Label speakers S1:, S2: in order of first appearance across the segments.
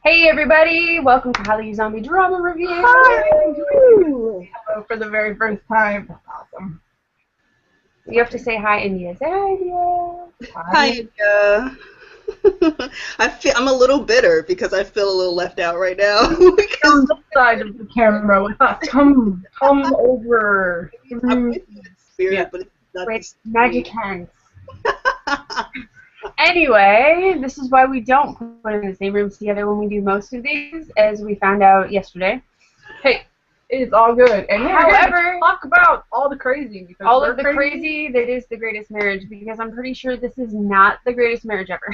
S1: Hey everybody, welcome to Hallyu Zombie Drama Review.
S2: Hi! Hello for the very first time. That's awesome.
S1: You have to say hi, India. Say hi, India.
S3: Hi, India. I'm a little bitter because I feel a little left out right now.
S2: On the side of the camera with us. Come over.
S3: I'm with you in spirit,
S2: Yeah.
S3: but it's not
S1: With
S3: the
S1: magic hands. Anyway, this is why we don't put in the same rooms together when we do most of these, as we found out yesterday.
S2: Hey, it's all good. And
S1: However,
S2: talk about all the crazy. Because
S1: all
S2: we're
S1: of the crazy that is the greatest marriage, because I'm pretty sure this is not the greatest marriage ever.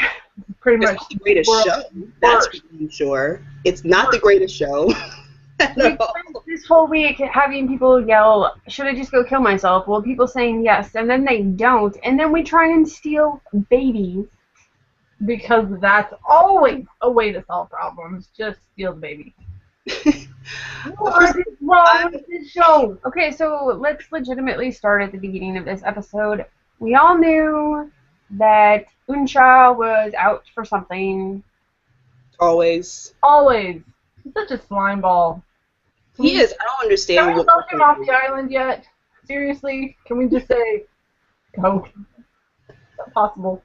S2: Pretty
S3: It's
S2: much
S3: not the greatest
S2: world
S3: show. That's
S2: worst.
S3: for sure. It's not the greatest show.
S1: We spent this whole week having people yell, should I just go kill myself? Well, people saying yes, and then they don't, and then we try and steal babies.
S2: Because that's always a way to solve problems. Just steal the baby. What is wrong with this show?
S1: Okay, so let's legitimately start at the beginning of this episode. We all knew that Unsha was out for something.
S3: Always.
S2: Always. He's such a slime ball.
S3: He is. I don't understand
S2: Can we
S3: what.
S2: vote him off the island yet? Seriously? Can we just say, go? Is that possible?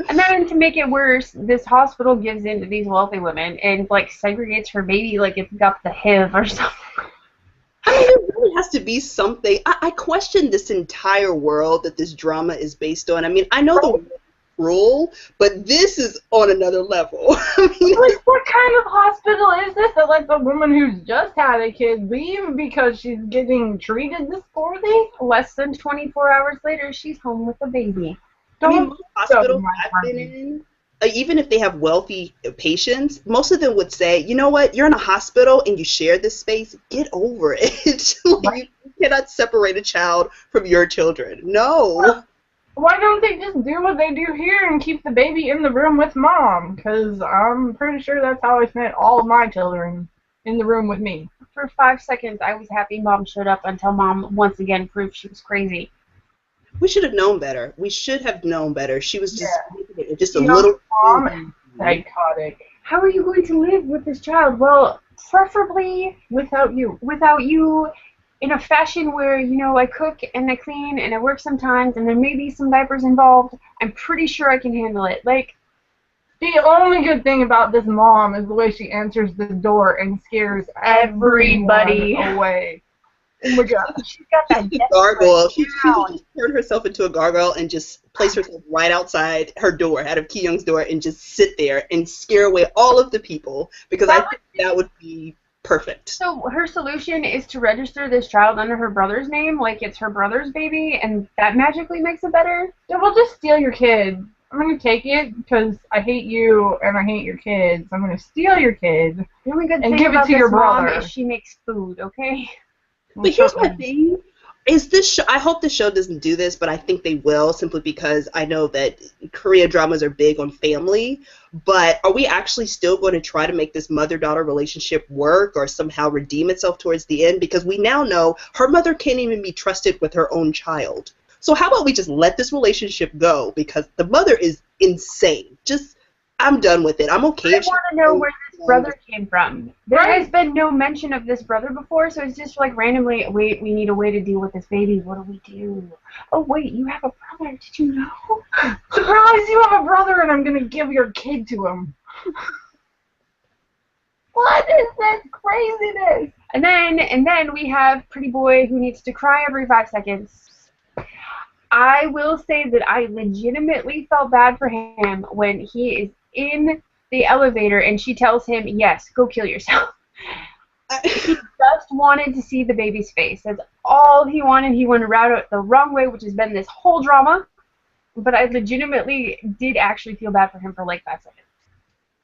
S1: And then to make it worse, this hospital gives in to these wealthy women and like segregates her baby like it's got the HIV or something.
S3: I mean, there really has to be something. I question this entire world that this drama is based on. I mean, I know the world is cruel, but this is on another level. I mean,
S2: Like, what kind of hospital is this that lets a woman who's just had a kid leave because she's getting treated this poorly?
S1: Less than 24 hours later, she's home with a baby.
S3: I mean,
S2: Don't
S3: most hospitals
S2: my
S3: I've
S2: party.
S3: been in, even if they have wealthy patients, most of them would say, you know what, you're in a hospital and you share this space, get over it. Like, you cannot separate a child from your children. No.
S2: Why don't they just do what they do here and keep the baby in the room with mom? Because I'm pretty sure that's how I spent all of my children, in the room with me.
S1: For 5 seconds, I was happy Mom showed up until Mom once again proved she was crazy.
S3: We should have known better. We should have known better. She was just a
S2: You know,
S3: little...
S2: Mom is psychotic.
S1: How are you going to live with this child? Well, preferably
S2: Without you.
S1: without you, in a fashion where, you know, I cook and I clean and I work sometimes and there may be some diapers involved. I'm pretty sure I can handle it. Like,
S2: The only good thing about this mom is the way she answers the door and scares
S1: Everybody.
S2: everyone away. Oh my god.
S1: she's got that
S3: She's a
S1: desperate
S3: gargoyle. She
S1: frown.
S3: should just turn herself into a gargoyle and just place herself right outside her door, out of Ki-young's door, and just sit there and scare away all of the people, because I think that would be perfect.
S1: So her solution is to register this child under her brother's name, like it's her brother's baby, and that magically makes it better?
S2: Yeah, well, just steal your kid. I'm gonna take it because I hate you and I hate your kids. I'm gonna steal your kid.
S1: The only good
S2: And
S1: thing
S2: give it
S1: about
S2: to your
S1: this mom
S2: brother.
S1: is she makes food, okay?
S3: But here's my thing. Is this show, I hope the show doesn't do this, but I think they will, simply because I know that Korean dramas are big on family. But are we actually still going to try to make this mother-daughter relationship work or somehow redeem itself towards the end? Because we now know her mother can't even be trusted with her own child. So how about we just let this relationship go? Because the mother is insane. I'm done with it. I'm okay.
S1: I
S3: if she
S1: want to know
S3: goes
S1: where this brother came from. There
S2: Right.
S1: has been no mention of this brother before, so it's just like randomly, wait, we need a way to deal with this baby. What do we do? Oh, wait, you have a brother. Did you know?
S2: Surprise! You have a brother, and I'm gonna give your kid to him. What is this craziness?
S1: And then we have Pretty Boy who needs to cry every 5 seconds. I will say that I legitimately felt bad for him when he is in the elevator and she tells him, yes, go kill yourself. He just wanted to see the baby's face. That's all he wanted. He went around it the wrong way, which has been this whole drama. But I legitimately did actually feel bad for him for like 5 seconds.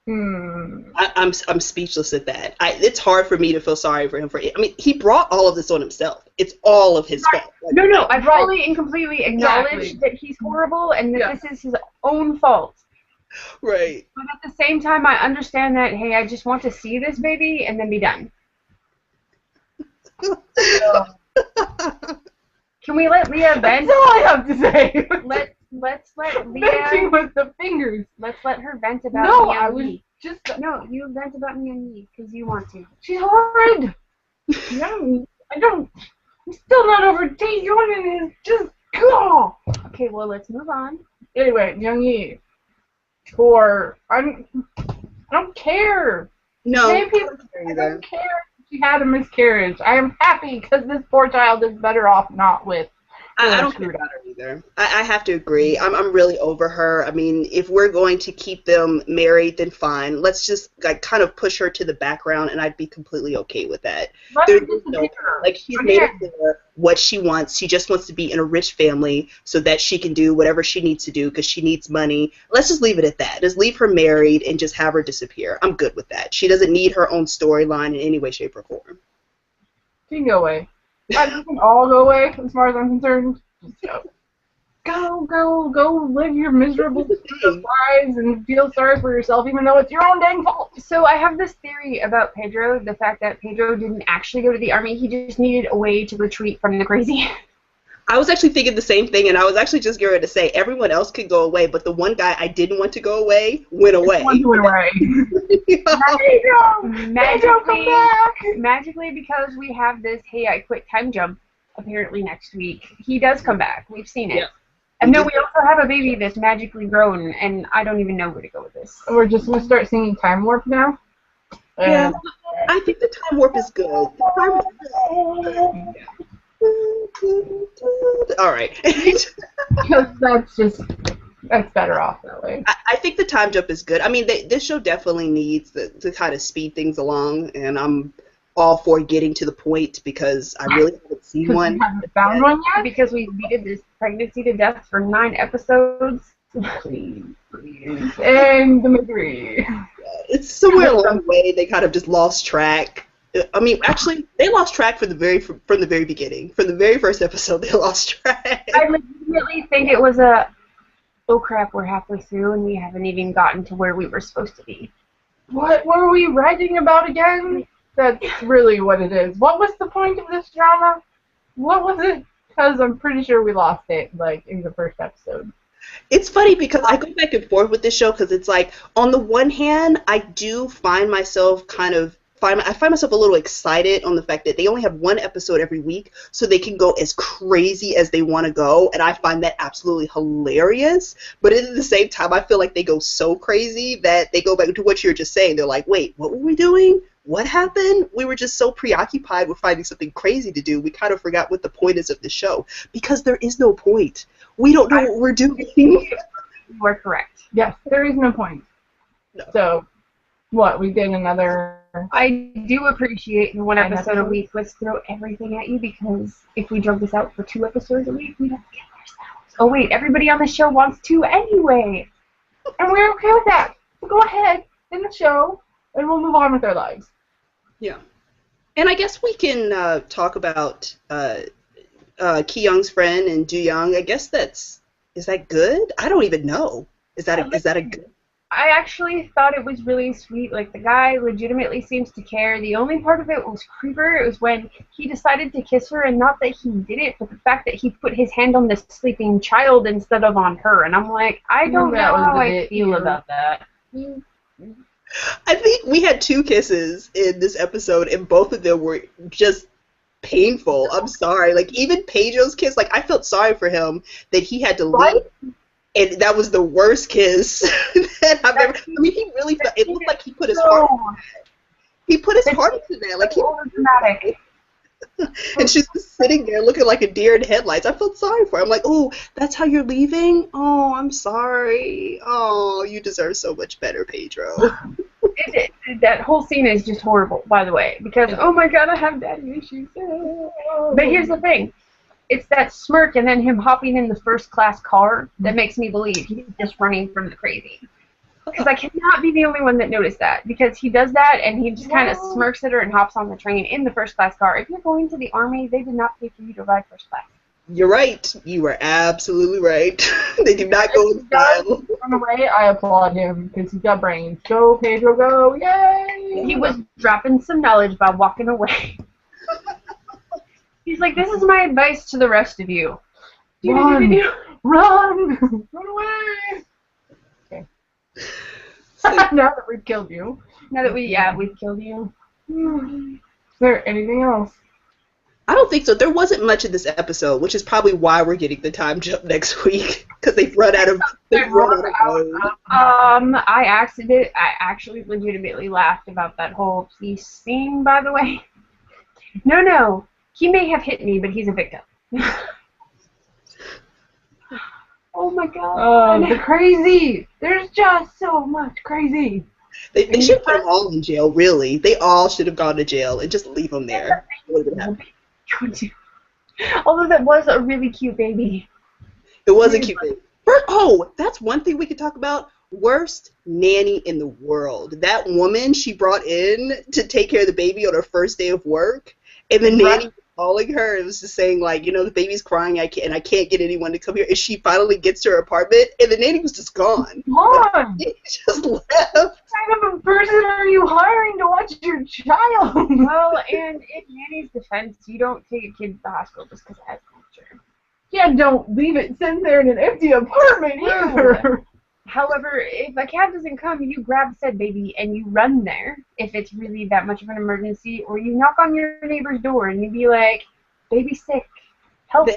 S3: I'm speechless at that. It's hard for me to feel sorry for him. I mean, he brought all of this on himself. It's all of his fault. Like,
S1: No, I fully and completely acknowledge
S2: Exactly.
S1: that he's horrible and that
S2: Yeah.
S1: this is his own fault.
S3: right.
S1: But at the same time, I understand that, hey, I just want to see this baby and then be done. Can we let Leah vent?
S2: That's all I have to say.
S1: Let's let
S2: Benching
S1: Leah.
S2: with the fingers.
S1: Let's let her vent about
S2: No,
S1: Leah
S2: I was
S1: Lee.
S2: Just
S1: No, you vent about me and me because you want to.
S2: she's horrid. No, I don't. I'm still not over Taeyeon and his just go.
S1: Okay, well, let's move on.
S2: Anyway, Young-yi, I don't care.
S3: No,
S2: Hey, people, I don't care if she had a miscarriage. I am happy because this poor child is better off not with.
S3: I don't care about her either. I have to agree. I'm really over her. I mean, if we're going to keep them married, then fine. Let's just like kind of push her to the background, and I'd be completely okay with that. There's no like she's made it clear what she wants. She just wants to be in a rich family so that she can do whatever she needs to do because she needs money. Let's just leave it at that. Just leave her married and just have her disappear. I'm good with that. She doesn't need her own storyline in any way, shape, or form.
S2: She can go away. We can all go away, as far as I'm concerned. Just go live your miserable lives and feel sorry for yourself, even though it's your own dang fault.
S1: So I have this theory about Pedro, the fact that Pedro didn't actually go to the army. He just needed a way to retreat from the crazy.
S3: I was actually thinking the same thing, and I was actually just going to say everyone else could go away, but the one guy I didn't want to go away went away.
S2: Went away.
S1: Magically, because we have this "Hey, I quit" time jump apparently next week, he does come back. We've seen it.
S3: Yeah.
S1: And then we also have a baby that's magically grown, and I don't even know where to go with this.
S2: We're just going to start singing Time Warp now?
S3: Yeah, I think the time warp is good. The time warp is good. All right.
S2: That's better off that way.
S3: I think the time jump is good. I mean, this show definitely needs to kind of speed things along, and I'm all for getting to the point because I really haven't seen one.
S2: You haven't found one yet?
S1: Because we beated this pregnancy to death for 9 episodes. Please.
S2: And the misery.
S3: It's somewhere along the way they kind of just lost track. I mean, actually, they lost track from the very beginning. From the very first episode, they lost track.
S1: I legitimately think it was oh crap, we're halfway through and we haven't even gotten to where we were supposed to be.
S2: What were we writing about again? That's really what it is. What was the point of this drama? What was it? Because I'm pretty sure we lost it, like, in the first episode.
S3: It's funny because I go back and forth with this show because it's like, on the one hand, I do find myself I find myself a little excited on the fact that they only have one episode every week, so they can go as crazy as they want to go, and I find that absolutely hilarious. But at the same time, I feel like they go so crazy that they go back to what you were just saying. They're like, wait, what were we doing? What happened? We were just so preoccupied with finding something crazy to do, we kind of forgot what the point is of the show. Because there is no point. We don't know what we're doing.
S1: You are correct.
S2: Yes, there is no point.
S3: No.
S2: So, what, we did another...
S1: I do appreciate one episode a week. Let's throw everything at you, because if we drug this out for 2 episodes a week, we'd have to kill ourselves. Oh wait, everybody on the show wants to anyway.
S2: And we're okay with that. So go ahead in the show, and we'll move on with our lives.
S3: Yeah. And I guess we can talk about Ki-young's friend and Do-young. I guess is that good? I don't even know. Is that a good?
S1: I actually thought it was really sweet. Like, the guy legitimately seems to care. The only part of it was creeper. It was when he decided to kiss her, and not that he did it, but the fact that he put his hand on this sleeping child instead of on her. And I'm like, I don't know how I feel about that.
S3: I think we had 2 kisses in this episode, and both of them were just painful. I'm sorry. Like, even Pedro's kiss, like, I felt sorry for him that he had to leave. And that was the worst kiss that I've ever. I mean, he really felt. It looked like he put his heart. He put his heart into that. Like, he was dramatic. And she's just sitting there looking like a deer in headlights. I felt sorry for her. I'm like, oh, that's how you're leaving? Oh, I'm sorry. Oh, you deserve so much better, Pedro.
S1: That whole scene is just horrible, by the way, because, oh my god, I have daddy issues. But here's the thing. It's that smirk and then him hopping in the first-class car that makes me believe he's just running from the crazy. Because I cannot be the only one that noticed that. Because he does that, and he just kind of smirks at her and hops on the train in the first-class car. If you're going to the army, they did not pay for you to ride first class.
S3: You're right. You are absolutely right. They do not go in style.
S2: On the way, I applaud him because he's got brains. Go, Pedro, go! Yay!
S1: He was dropping some knowledge by walking away. He's like, this is my advice to the rest of you.
S2: Run! Run! Run away! Okay. Now that we've killed you.
S1: Now that we've killed you.
S2: Is there anything else?
S3: I don't think so. There wasn't much in this episode, which is probably why we're getting the time jump next week, because they've run out of mode.
S1: I actually legitimately laughed about that whole police thing, by the way. No. He may have hit me, but he's a victim. Oh my god.
S2: The crazy. There's just so much crazy.
S3: They should put them all in jail, really. They all should have gone to jail and just leave them there.
S1: Although that was a really cute baby.
S3: It was a cute baby. That's one thing we could talk about. Worst nanny in the world. That woman she brought in to take care of the baby on her first day of work, and the nanny was calling her and was just saying, like, the baby's crying, I can't get anyone to come here. And she finally gets to her apartment, and the nanny was just gone. She just left.
S2: What kind of a person are you hiring to watch your child?
S1: Well, and in nanny's defense, you don't take a kid to the hospital just because it has culture.
S2: Yeah, don't leave it sitting there in an empty apartment either.
S1: However, if a cab doesn't come, you grab said baby and you run there if it's really that much of an emergency, or you knock on your neighbor's door and you be like, baby's sick, help.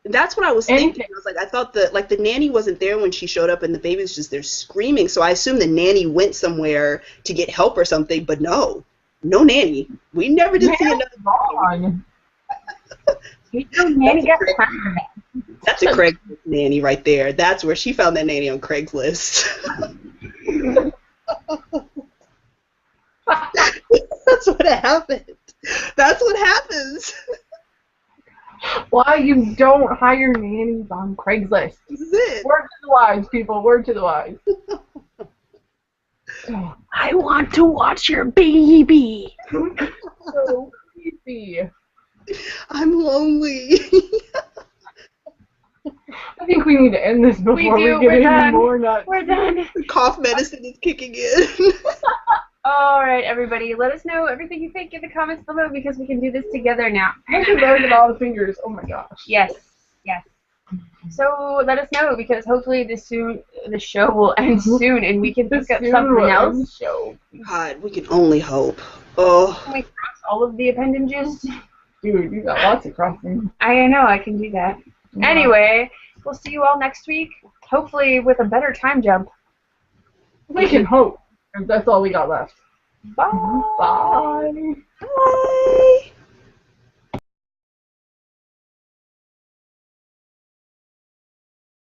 S3: That's what I was thinking. I was like, I thought the nanny wasn't there when she showed up and the baby was just there screaming, so I assumed the nanny went somewhere to get help or something, but no nanny. We never did see another
S2: gone.
S1: Nanny got time for that.
S3: That's a Craigslist nanny right there. That's where she found that nanny on Craigslist. That's what happened. That's what happens.
S2: Why you don't hire nannies on Craigslist?
S3: This is it.
S2: Word to the wise, people. Word to the wise.
S1: I want to watch your baby.
S2: So creepy.
S3: I'm lonely.
S2: I think we need to end this before we get any more nuts.
S1: We're done.
S3: The cough medicine is kicking in.
S1: Alright, everybody, let us know everything you think in the comments below, because we can do this together now.
S2: I should look at all the fingers. Oh my gosh.
S1: Yes. So let us know, because hopefully the show will end soon and we can pick up something else.
S3: God, we can only hope. Oh.
S1: Can we cross all of the appendages?
S2: Dude, you got lots of crossing.
S1: I know, I can do that. Yeah. Anyway, we'll see you all next week, hopefully with a better time jump.
S2: We can hope. That's all we got left.
S1: Bye.
S2: Bye.
S3: Bye.